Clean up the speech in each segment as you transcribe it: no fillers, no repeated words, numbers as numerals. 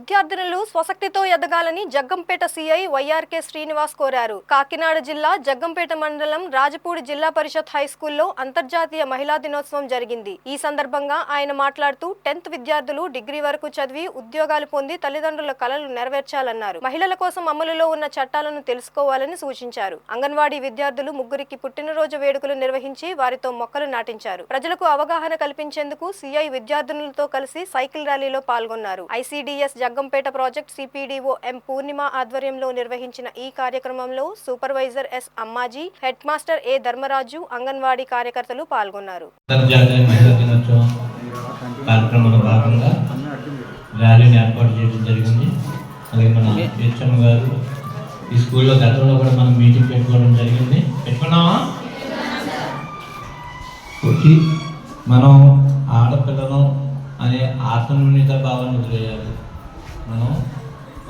విద్యార్థినులు స్వశక్తితో ఎదగాలని Jaggampeta CI YRK Srinivas కోరారు. కాకినాడ జిల్లా జగ్గంపేట మండలం రాజపూడి జిల్లా పరిషత్ హైస్కూల్లో అంతర్జాతీయ మహిళా దినోత్సవం జరిగింది. ఈ సందర్భంగా ఆయన మాట్లాడుతూ 10th విద్యార్థులు డిగ్రీ వరకు చదివి ఉద్యోగాలు పొంది తల్లిదండ్రుల కలలు నెరవేర్చాలన్నారు. మహిళల కోసం అమలులో ఉన్న చట్టాలను తెలుసుకోవాలని సూచించారు. అంగన్వాడీ విద్యార్థులు ముగ్గురికి పుట్టినరోజు వేడుకలు నిర్వహించి వారితో మొక్కలు నాటించారు. ప్రజలకు అవగాహన కల్పించేందుకు సీఐ విద్యార్థినులతో కలిసి సైకిల్ ర్యాలీలో పాల్గొన్నారు. ICDS Jaggampeta project CPDO M Purnima ఆధ్వర్యంలో నిర్వహించిన ఈ కార్యక్రమంలో supervisor S Ammaji, head master A Dharmaraju, anganwadi కార్యకర్తలు పాల్గొన్నారు. అంతర్జాతీయ మహిళా దినోత్సవం కార్యక్రమంలో భాగంగా ర్యాలీని ఏర్పాటు చేయడం జరిగింది. అలాగే మన హెచ్ఎం గారు ఈ స్కూల్లో గతంలో కూడా మనం మీటింగ్ పెట్టుకోవడం జరిగింది. పెట్టుకున్నామా? మనం ఆడపిల్లను అనే ఆత్మన్యూనత భావన వదిలేయాలి. మనం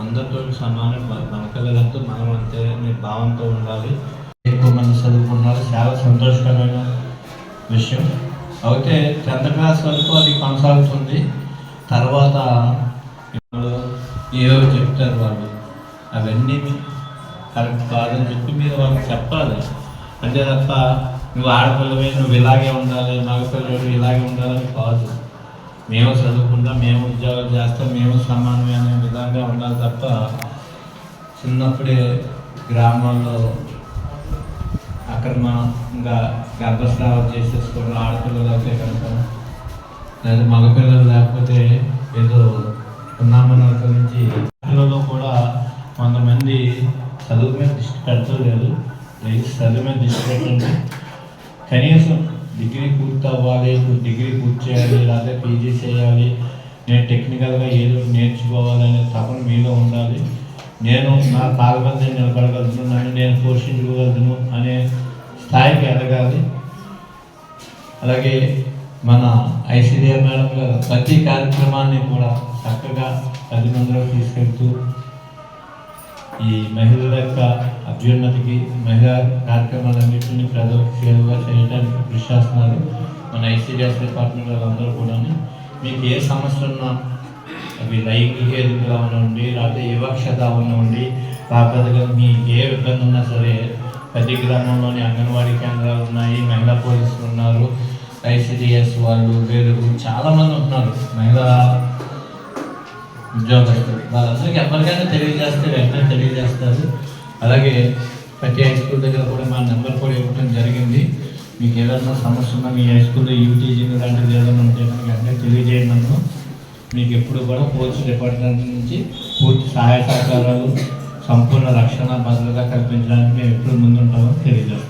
అందరితో సమాన మన పిల్లలతో మనం అంతే అనే భావంతో ఉండాలి. ఎక్కువ మంది చదువుకున్నారు, చాలా సంతోషకరమైన విషయం. అయితే 10th క్లాస్ వరకు అది కొనసాగుతుంది. తర్వాత ఏవో చెప్తారు వాళ్ళు, అవన్నీ కరెక్ట్ కాదని చెప్పి మీరు వాళ్ళకి చెప్పాలి. అంతే తప్ప నువ్వు ఆడపిల్లవే నువ్వు ఇలాగే ఉండాలి, మగపిల్లలు ఇలాగే ఉండాలని కాదు. మేము చదువుకుంటాం, మేము ఉద్యోగాలు చేస్తాం, మేము సమానమే అనే విధంగా ఉండాలి తప్ప చిన్నప్పుడే గ్రామాల్లో అక్రమంగా గర్భస్రావం చేసేసుకోవడం ఆడపిల్లలు అయితే కనుక, లేదా మగపిల్లలు లేకపోతే ఏదో ఉన్నామని నుంచి పిల్లల్లో కూడా కొంతమంది చదువు మీద దృష్టి పెడతలేదు. చదువు మీద దృష్టి పెట్టండి. కనీసం డిగ్రీ పూర్తి అవ్వాలి, డిగ్రీ పూర్తి చేయాలి, లేదా పీజీ చేయాలి, నేను టెక్నికల్గా ఏదో నేర్చుకోవాలనే తపన మీలో ఉండాలి. నేను నా కాళ్ళ మీద నిలబడగలుగుతున్నాను, నేను పోషించుకోగలను అనే స్థాయికి ఎదగాలి. అలాగే మన ఐసీడీఆర్ మేడం గారు ప్రతి కార్యక్రమాన్ని కూడా చక్కగా 10 మందిలో తీసుకెళ్తూ ఈ మహిళల యొక్క అభ్యున్నతికి, మహిళా కార్యక్రమాలన్నింటినీ ప్రజలకు సేవగా చేయడానికి కృషి చేస్తున్నారు మన ఐసీడీఎస్ డిపార్ట్మెంట్ వాళ్ళందరూ కూడా. మీకు ఏ సమస్యలు ఉన్నా అవి లైంగిక ఎదుగుదల అవనండి, లేకపోతే వివక్షత అవనండి, లేకపోతే మీకు ఏ ఇబ్బంది ఉన్నా సరే ప్రతి గ్రామంలోని అంగన్వాడీ కేంద్రాలు ఉన్నాయి, మహిళా పోలీసులు ఉన్నారు, ఐసీడీఎస్ వాళ్ళు వేరు చాలామంది ఉంటున్నారు మహిళా ఉద్యోగస్తులు. వాళ్ళందరికీ ఎవరికైనా తెలియజేస్తే వెంటనే తెలియజేస్తారు. అలాగే ప్రతి హై స్కూల్ దగ్గర కూడా మా నెంబర్ కూడా ఇవ్వడం జరిగింది. మీకు ఏదైనా సమస్య ఉన్నా మీ హై స్కూల్లో యూటీజింగ్ లాంటిది ఏదైనా ఉంటే కనుక వెంటనే తెలియజేయండి. నన్ను మీకు ఎప్పుడు కూడా పోలీసు డిపార్ట్మెంట్ నుంచి పూర్తి సహాయ సహకారాలు, సంపూర్ణ రక్షణ భద్రత కల్పించడానికి మేము ఎప్పుడు ముందుంటామో తెలియజేస్తాం.